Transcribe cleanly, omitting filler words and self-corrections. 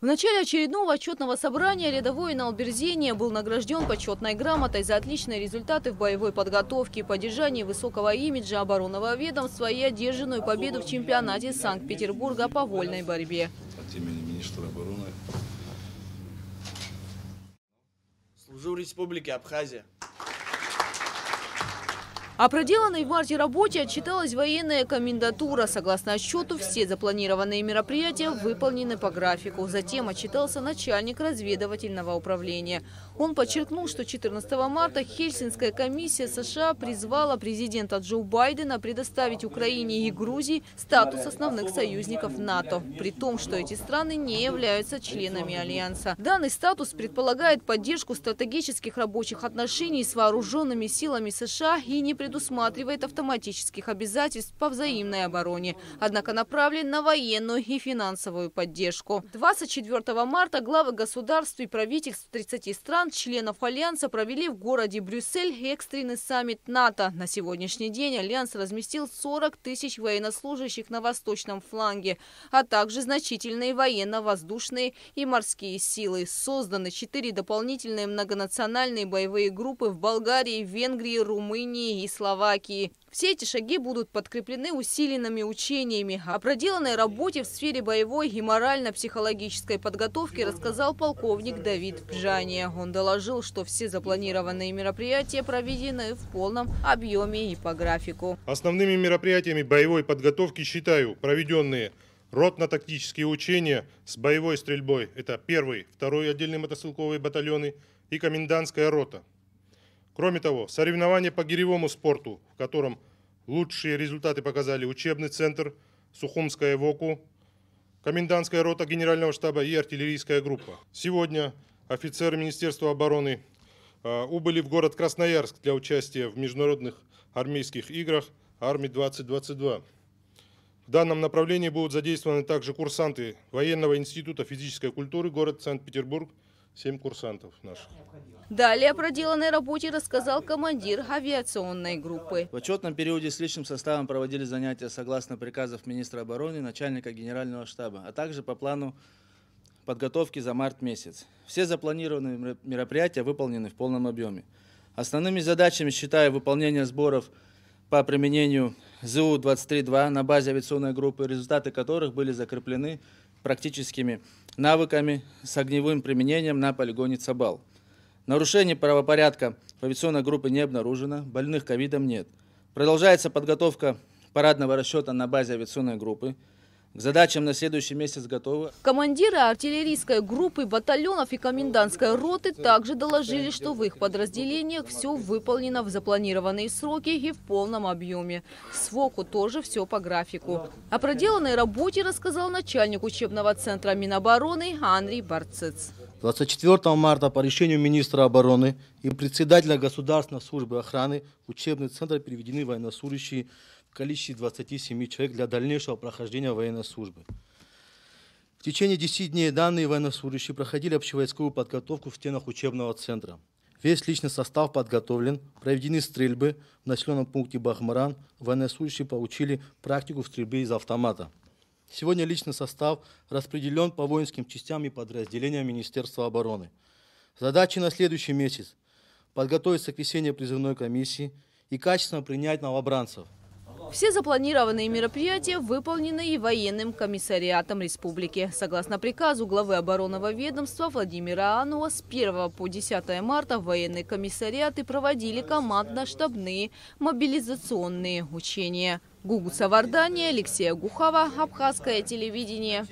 В начале очередного отчетного собрания рядовой Налберзения был награжден почетной грамотой за отличные результаты в боевой подготовке и поддержании высокого имиджа оборонного ведомства и одержанную победу в чемпионате Санкт-Петербурга по вольной борьбе. От имени министра обороны. Служу в Республике Абхазия. О проделанной в марте работе отчиталась военная комендатура. Согласно отчету, все запланированные мероприятия выполнены по графику. Затем отчитался начальник разведывательного управления. Он подчеркнул, что 14 марта Хельсинская комиссия США призвала президента Джо Байдена предоставить Украине и Грузии статус основных союзников НАТО, при том, что эти страны не являются членами Альянса. Данный статус предполагает поддержку стратегических рабочих отношений с вооруженными силами США и не предусматривает автоматических обязательств по взаимной обороне, однако направлен на военную и финансовую поддержку. 24 марта главы государств и правительств 30 стран, членов Альянса, провели в городе Брюссель экстренный саммит НАТО. На сегодняшний день Альянс разместил 40 тысяч военнослужащих на восточном фланге, а также значительные военно-воздушные и морские силы. Созданы 4 дополнительные многонациональные боевые группы в Болгарии, Венгрии, Румынии и Словакии. Все эти шаги будут подкреплены усиленными учениями. О проделанной работе в сфере боевой и морально-психологической подготовки рассказал полковник Давид Бжания. Он доложил, что все запланированные мероприятия проведены в полном объеме и по графику. Основными мероприятиями боевой подготовки считаю проведенные ротно-тактические учения с боевой стрельбой. Это 1-й, 2-й отдельные мотострелковые батальоны и комендантская рота. Кроме того, соревнования по гиревому спорту, в котором лучшие результаты показали учебный центр, Сухумская ВОКУ, комендантская рота генерального штаба и артиллерийская группа. Сегодня офицеры Министерства обороны убыли в город Красноярск для участия в международных армейских играх Армии-2022. В данном направлении будут задействованы также курсанты Военного института физической культуры, город Санкт-Петербург, 7 курсантов наших. Далее о проделанной работе рассказал командир авиационной группы. В отчетном периоде с личным составом проводили занятия согласно приказов министра обороны, начальника генерального штаба, а также по плану подготовки за март месяц. Все запланированные мероприятия выполнены в полном объеме. Основными задачами считаю выполнение сборов по применению ЗУ-23-2 на базе авиационной группы, результаты которых были закреплены практическими навыками с огневым применением на полигоне Цабал. Нарушений правопорядка в авиационной группе не обнаружено, больных ковидом нет. Продолжается подготовка парадного расчета на базе авиационной группы. К задачам на следующий месяц готовы. Командиры артиллерийской группы, батальонов и комендантской роты также доложили, что в их подразделениях все выполнено в запланированные сроки и в полном объеме. С ВОКу тоже все по графику. О проделанной работе рассказал начальник учебного центра Минобороны Андрей Барцец. 24 марта по решению министра обороны и председателя Государственной службы охраны в учебный центр переведены военнослужащие в количестве 27 человек для дальнейшего прохождения военной службы. В течение 10 дней данные военнослужащие проходили общевойсковую подготовку в стенах учебного центра. Весь личный состав подготовлен, проведены стрельбы в населенном пункте Бахмаран, военнослужащие получили практику в стрельбе из автомата. Сегодня личный состав распределен по воинским частям и подразделениям Министерства обороны. Задачи на следующий месяц – подготовиться к весенней призывной комиссии и качественно принять новобранцев. Все запланированные мероприятия выполнены и военным комиссариатом республики. Согласно приказу главы оборонного ведомства Владимира Ануа, с 1 по 10 марта военные комиссариаты проводили командно-штабные мобилизационные учения. Гугуца Вардания, Алексея Гухова, Абхазское телевидение.